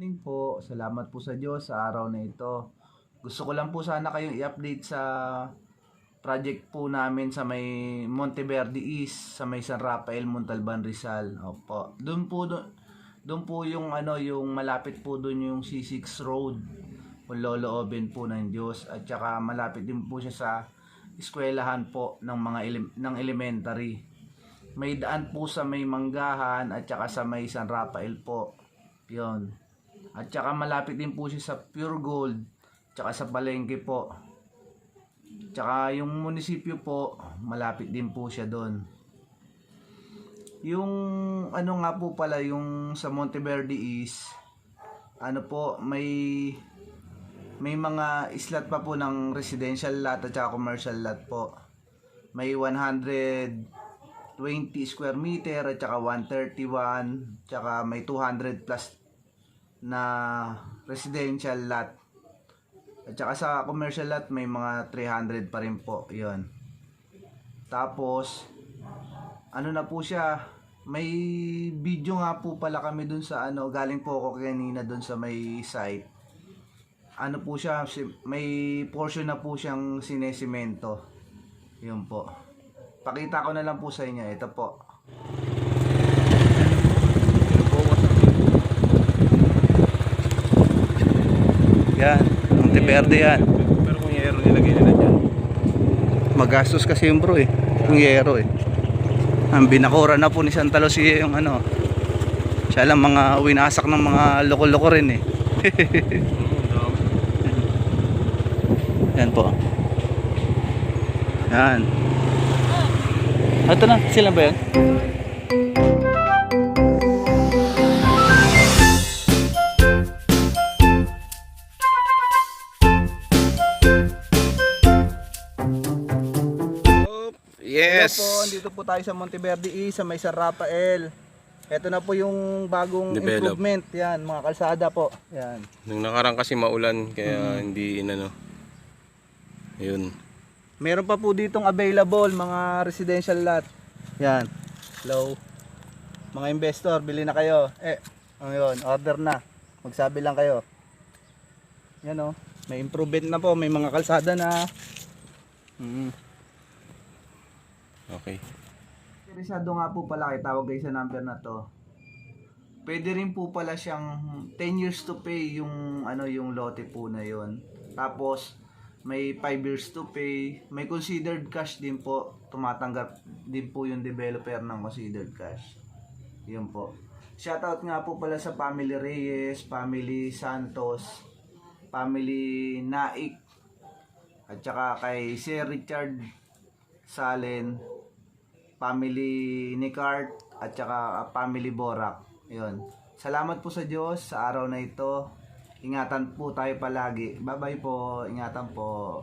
Morning po, salamat po sa Diyos sa araw na ito. Gusto ko lang po sana kayong i-update sa project po namin sa may Monteverde East, sa may San Rafael, Montalban, Rizal. Opo. Doon po yung yung malapit po doon yung C6 Road. Kung loloobin po ng Diyos, at saka malapit din po siya sa eskwelahan po ng mga ng elementary. May daan po sa may Manggahan at saka sa may San Rafael po. 'Yon. At saka malapit din po siya sa Pure Gold, tsaka sa Palengke po. Tsaka yung munisipyo po, malapit din po siya doon. Yung nga po pala, yung sa Monteverde East, may mga slot pa po ng residential lot at saka commercial lot po. May 120 square meter at saka 131, tsaka may 200 plus na residential lot. At saka sa commercial lot may mga 300 pa rin po. 'Yon. Tapos na po siya, may video nga po pala kami dun sa galing po ako kanina dun sa may site. Po siya, may portion na po siyang sinesemento. 'Yun po. Pakita ko na lang po sa inyo. Ito po. Yan, Monteverde yan. Pero kung yero nilagay nila dyan, magastos kasi yung bro kung yero ang binakura na po ni Santa Lucia yung siya lang mga winasak ng mga loko-loko rin yan po, yan. Ito na, sila ba yan? yes! Hello po, dito po tayo sa Monteverde East, sa may San Rafael. Ito na po yung bagong improvement. Yan, mga kalsada po. Yan. Nung nakarang kasi maulan, kaya hindi Ayun. Meron pa po ditong available mga residential lot. Yan. Hello. Mga investor, bili na kayo. Yun, order na. Magsabi lang kayo. Yan may improvement na po, may mga kalsada na. Okay. Interesado nga po pala kayo, tawag kayo sa number na to. Pwede rin po pala siyang 10 years to pay yung yung lote po na yon. Tapos may 5 years to pay, may considered cash din po. Tumatanggap din po yung developer ng considered cash. Yun po. Shoutout nga po pala sa Family Reyes, Family Santos, Family Naik, at saka kay Sir Richard Salen, Family Nicart, at saka Family Borak. Yun. Salamat po sa Diyos sa araw na ito. Ingatan po tayo palagi. Bye bye po. Ingatan po.